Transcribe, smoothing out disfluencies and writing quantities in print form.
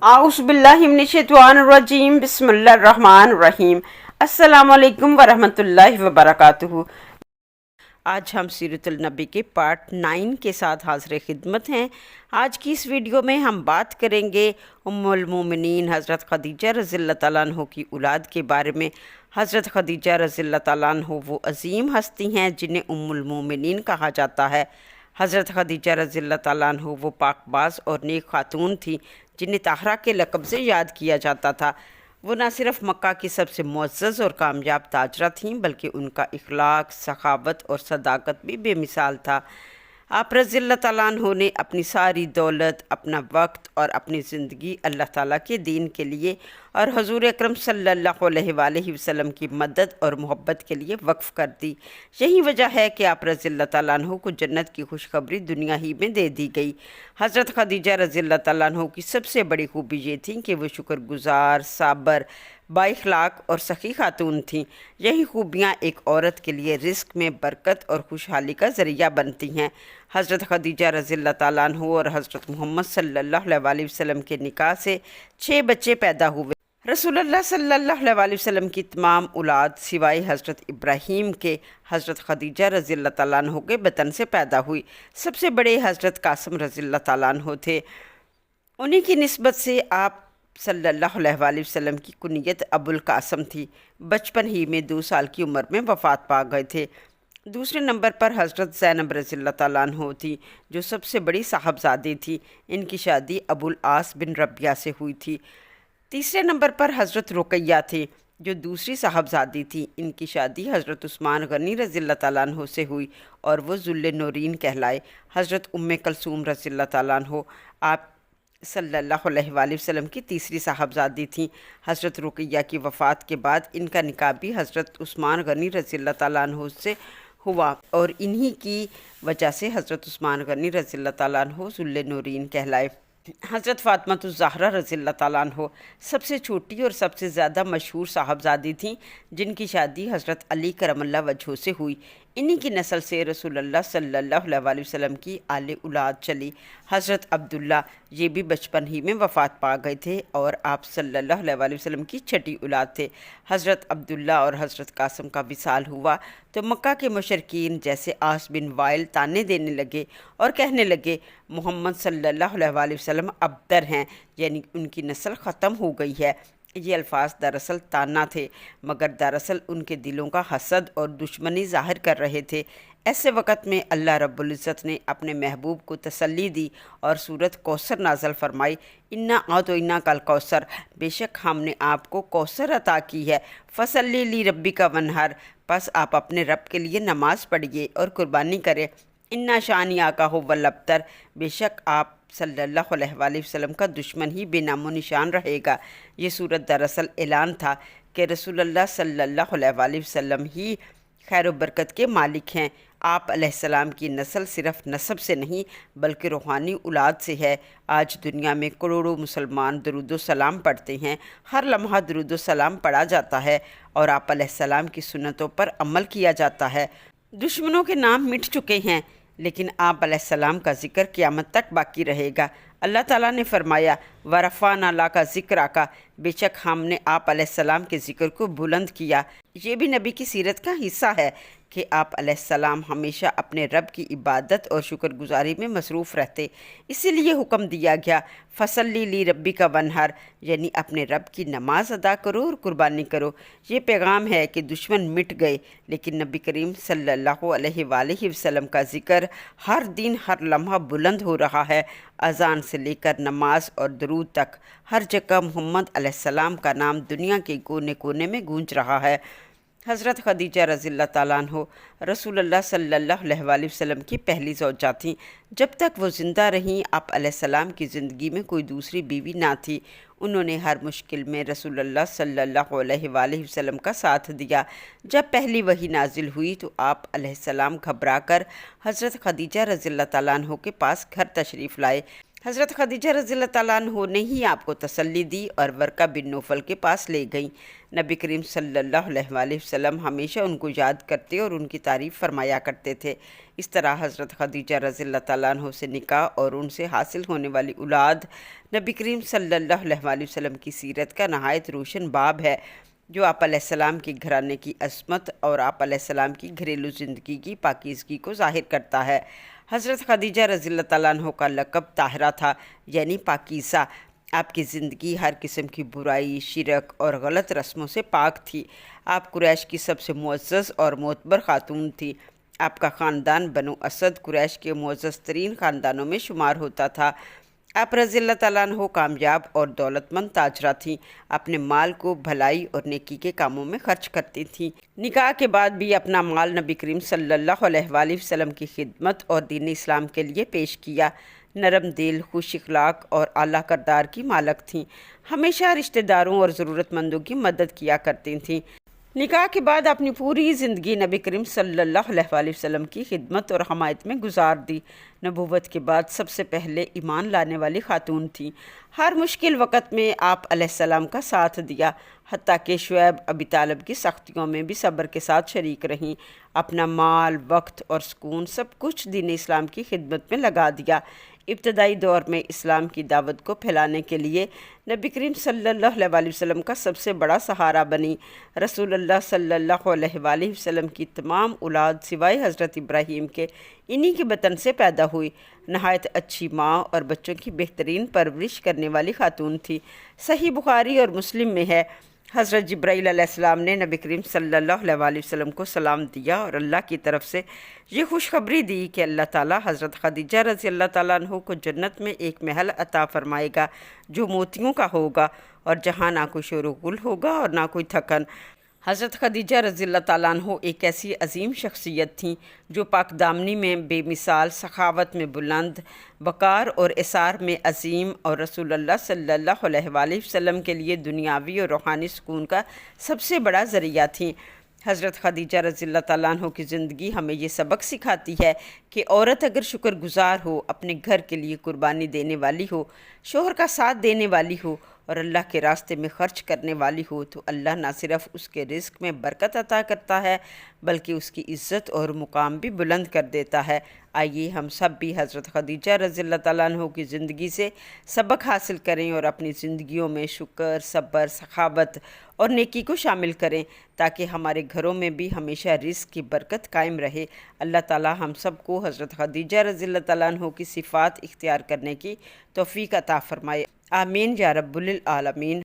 आउज़ु बिल्लाहि मिनश्शैतानिर्रजीम बिस्मिल्लाहिर्रहमानिर्रहीम। अस्सलामु अलैकुम वरहमतुल्लाहि वबरकातुहू। आज हम सीरतुल नबी के पार्ट 9 के साथ हाज़िर खिदमत हैं। आज की इस वीडियो में हम बात करेंगे उम्मुल मोमिनीन हज़रत खदीजा रज़ियल्लाहु तआला अन्हा की औलाद के बारे में। हज़रत खदीजा रज़ियल्लाहु तआला अन्हा वो अज़ीम हस्ती हैं जिन्हें उम्मुल मोमिनीन कहा जाता है। हज़रत खदीजा रज़ियल्लाहु तआला अन्हा वो पाकबाज और नेक खातून थी जिन्हें ताहरा के लक़ब से याद किया जाता था। वो न सिर्फ मक्का की सबसे मुअज़्ज़ज़ और कामयाब ताजरा थीं बल्कि उनका इखलाक, सखावत और सदाकत भी बेमिसाल था। आप रज़ियल्लाहु तआला अन्हा ने अपनी सारी दौलत, अपना वक्त और अपनी ज़िंदगी अल्लाह ताला के दीन के लिए और हुज़ूर अकरम सल्लल्लाहु अलैहि वसल्लम की मदद और मोहब्बत के लिए वक्फ़ कर दी। यही वजह है कि आप रज़ियल्लाहु तआला अन्हा को जन्नत की खुशखबरी दुनिया ही में दे दी गई। हज़रत खदीजा रज़ियल्लाहु तआला अन्हा की सबसे बड़ी खूबी ये थी कि वो शुक्रगुज़ार, साबर, बाइखलाक और सखी खातून थीं। यही खूबियाँ एक औरत के लिए रिज़्क़ में बरकत और खुशहाली का ज़रिया बनती हैं। हज़रत खदीजा रज़ियल्लाहु तआला अन्हा और हज़रत मोहम्मद सल्लल्लाहु अलैहि वसल्लम के निकाह से 6 बच्चे पैदा हुए। रसूलुल्लाह सल्लल्लाहु अलैहि वसल्लम की तमाम औलाद सिवाय हज़रत इब्राहीम के हज़रत खदीजा रज़ियल्लाहु तआला अन्हा के बतन से पैदा हुई। सबसे बड़े हज़रत कासिम रज़ियल्लाहु तआला अन्हा थे। उन्हीं की निस्बत से आप सल्लल्लाहु अलैहि वसल्लम की कुनियत अबुल कासिम थी। बचपन ही में 2 साल की उम्र में वफ़ात पा गए थे। दूसरे नंबर पर हज़रत ज़ैनब रज़ियल्लाहु तआला अन्हा थी जो सबसे बड़ी साहबजादी थी। इनकी शादी अबुल आस बिन रबिया से हुई थी। तीसरे नंबर पर हज़रत रुक़ैया थे जो दूसरी साहबजादी थी। इनकी शादी हज़रत उस्मान गनी रज़ियल्लाहु तआला अन्हा से हुई और वो ज़ुल्ले नूरीन कहलाए। हज़रत उम्मे कलसूम रज़ियल्लाहु तआला अन्हा आप सल्लल्लाहु अलैहि वसल्लम की तीसरी साहबजादी थीं। हज़रत रुक़ैया की वफ़ात के बाद इनका निकाह भी हज़रत उस्मान गनी रज़ियल्लाहु तआला अन्हा से हुआ और इन्हीं की वजह से हज़रत उस्मान गनी रज़ियल्लाहु तआला अन्हा ज़ुल्ले नूरीन कहलाए। हज़रत फ़ातिमा ज़हरा रज़ियल्लाहु तआला अन्हा सबसे छोटी और सबसे ज़्यादा मशहूर साहबजादी थीं जिनकी शादी हज़रत अली करमल्लाहु वजहू से हुई। इन्हीं की नस्ल से रसूलुल्लाह सल्लल्लाहु अलैहि वसल्लम की आले औलाद चली। हज़रत अब्दुल्ला ये भी बचपन ही में वफ़ात पा गए थे और आप सल्लल्लाहु अलैहि वसल्लम की छठी औलाद थे। हज़रत अब्दुल्ला और हज़रत कासिम का विसाल हुआ तो मक्का के मुशरिकीन जैसे आस बिन वाइल ताने देने लगे और कहने लगे मोहम्मद सल्लल्लाहु अलैहि वसल्लम अबतर हैं, यानी उनकी नस्ल ख़त्म हो गई है। ये अल्फाज दरअसल ताना थे मगर दरअसल उनके दिलों का हसद और दुश्मनी ज़ाहिर कर रहे थे। ऐसे वक़्त में अल्लाह रब्बुल इज़्ज़त ने अपने महबूब को तसल्ली दी और सूरत कौसर नाज़िल फरमाई। इन्ना आतोइना कल कौसर, बेशक हमने आपको कौसर अता की है। फसल्ली ली रब्बी का वनहर, बस आप अपने रब के लिए नमाज़ पढ़िए और कुर्बानी करें। इन्ना शानिया का हो वल्लब्तर, बेशक आप सल्लल्लाहु अलैहि वसल्लम का दुश्मन ही बेनामो निशान रहेगा। ये सूरत दरअसल ऐलान था कि रसूलुल्लाह सल्लल्लाहु अलैहि वसल्लम ही खैर व बरकत के मालिक हैं। आप अलैहिस्सलाम की नस्ल सिर्फ़ नसब से नहीं बल्कि रूहानी औलाद से है। आज दुनिया में करोड़ों मुसलमान दरूद सलाम पढ़ते हैं। हर लम्हा दरूद सलाम पढ़ा जाता है और आप अलैहिस्सलाम की सुन्नतों पर अमल किया जाता है। दुश्मनों के नाम मिट चुके हैं लेकिन आप अलैहिस्सलाम का ज़िक्र क़यामत तक बाकी रहेगा। अल्लाह ताला ने फरमाया वरफ़अना लका ज़िक्रका, बेशक हमने आप अलैहिस्सलाम के ज़िक्र को बुलंद किया। ये भी नबी की सीरत का हिस्सा है कि आप अलैहिस्सलाम हमेशा अपने रब की इबादत और शुक्रगुजारी में मसरूफ़ रहते। इसीलिए हुक्म दिया गया फसल्ली ली रब्बी का वनहर, यानी अपने रब की नमाज अदा करो और कुर्बानी करो। ये पैगाम है कि दुश्मन मिट गए लेकिन नबी करीम सल्लल्लाहु अलैहि वसल्लम का ज़िक्र हर दिन हर लम्हा बुलंद हो रहा है। अज़ान से लेकर नमाज और दरूद तक हर जगह मोहम्मद अलैहिस्सलाम का नाम दुनिया के कोने कोने में गूंज रहा है। हज़रत खदीजा रज़ियल्लाहु तआला अन्हा रसूलुल्लाह सल्लल्लाहु अलैहि वसल्लम की पहली ज़ौजा थीं। जब तक वो ज़िंदा रहीं आप अलैहिस्सलाम की ज़िंदगी में कोई दूसरी बीवी ना थी। उन्होंने हर मुश्किल में रसूलुल्लाह सल्लल्लाहु अलैहि वसल्लम का साथ दिया। जब पहली वही नाजिल हुई तो आप अलैहिस्सलाम घबरा कर हज़रत खदीजा रज़ियल्लाहु तआला अन्हा के पास घर तशरीफ़ लाए। حضرت خدیجہ رضی اللہ تعالیٰ عنہ نے ہی آپ کو تسلی دی اور ورقہ بن نوفل کے پاس لے گئیں۔ نبی کریم صلی اللہ علیہ وآلہ وسلم ہمیشہ ان کو یاد کرتے اور ان کی تعریف فرمایا کرتے تھے۔ اس طرح حضرت خدیجہ رضی اللہ تعالیٰ عنہ سے نکاح اور ان سے حاصل ہونے والی اولاد نبی کریم صلی اللہ علیہ وآلہ وسلم کی سیرت کا نہایت روشن باب ہے، جو آپ علیہ السلام کے گھرانے کی عظمت اور آپ علیہ السلام کی گھریلو زندگی کی پاکیزگی کو ظاہر کرتا ہے۔ حضرت خدیجہ رضی اللہ تعالیٰ عنہ کا لقب طاہرہ تھا، یعنی پاکیزہ۔ آپ کی زندگی ہر قسم کی برائی، شرک اور غلط رسموں سے پاک تھی۔ آپ قریش کی سب سے معزز اور معتبر خاتون تھی۔ آپ کا خاندان بنو اسد قریش کے معزز ترین خاندانوں میں شمار ہوتا تھا۔ آپ رضی اللہ تعالیٰ عنہ کامیاب اور دولت مند تاجرہ تھیں۔ اپنے مال کو بھلائی اور نیکی کے کاموں میں خرچ کرتی تھیں۔ نکاح کے بعد بھی اپنا مال نبی کریم صلی اللہ علیہ وآلہ وسلم کی خدمت اور دین اسلام کے لیے پیش کیا۔ نرم دل، خوش اخلاق اور اعلیٰ کردار کی مالک تھیں۔ ہمیشہ رشتہ داروں اور ضرورت مندوں کی مدد کیا کرتی تھیں۔ نکاح کے بعد اپنی پوری زندگی نبی کریم صلی اللہ علیہ وآلہ وسلم کی خدمت اور حمایت میں گزار دی۔ نبوت کے بعد سب سے پہلے ایمان لانے والی خاتون تھیں۔ ہر مشکل وقت میں آپ علیہ السلام کا ساتھ دیا، حتیٰ کہ شعیب ابی طالب کی سختیوں میں بھی صبر کے ساتھ شریک رہیں۔ اپنا مال، وقت اور سکون سب کچھ دین اسلام کی خدمت میں لگا دیا۔ ابتدائی دور میں اسلام کی دعوت کو پھیلانے کے لیے نبی کریم صلی اللہ علیہ وآلہ وسلم کا سب سے بڑا سہارا بنی۔ رسول اللہ صلی اللہ علیہ وآلہ وسلم کی تمام اولاد سوائے حضرت ابراہیم کے انہی کے بطن سے پیدا ہوئی۔ نہایت اچھی ماں اور بچوں کی بہترین پرورش کرنے والی خاتون تھی۔ صحیح بخاری اور مسلم میں ہے، حضرت جبرائیل علیہ السلام نے نبی کریم صلی اللہ علیہ وآلہ وسلم کو سلام دیا اور اللہ کی طرف سے یہ خوشخبری دی کہ اللہ تعالیٰ حضرت خدیجہ رضی اللہ تعالیٰ عنہ کو جنت میں ایک محل عطا فرمائے گا جو موتیوں کا ہوگا، اور جہاں نہ کوئی شور و غل ہوگا اور نہ کوئی تھکن۔ حضرت خدیجہ رضی اللہ تعالیٰ عنہ ایک ایسی عظیم شخصیت تھیں جو پاک دامنی میں بے مثال، سخاوت میں بلند، وقار اور اثار میں عظیم، اور رسول اللہ صلی اللہ علیہ وآلہ وسلم کے لیے دنیاوی اور روحانی سکون کا سب سے بڑا ذریعہ تھیں۔ حضرت خدیجہ رضی اللہ تعالیٰ عنہ کی زندگی ہمیں یہ سبق سکھاتی ہے کہ عورت اگر شکر گزار ہو، اپنے گھر کے لیے قربانی دینے والی ہو، شوہر کا ساتھ دینے والی ہو اور اللہ کے راستے میں خرچ کرنے والی ہو، تو اللہ نہ صرف اس کے رزق میں برکت عطا کرتا ہے بلکہ اس کی عزت اور مقام بھی بلند کر دیتا ہے۔ آئیے ہم سب بھی حضرت خدیجہ رضی اللہ تعالیٰ عنہ کی زندگی سے سبق حاصل کریں اور اپنی زندگیوں میں شکر، صبر، سخاوت اور نیکی کو شامل کریں تاکہ ہمارے گھروں میں بھی ہمیشہ رزق کی برکت قائم رہے۔ اللہ تعالیٰ ہم سب کو حضرت خدیجہ رضی اللہ تعالیٰ عنہ کی صفات اختیار کرنے کی توفیق عطا فرمائے۔ آمین یا رب العالمین۔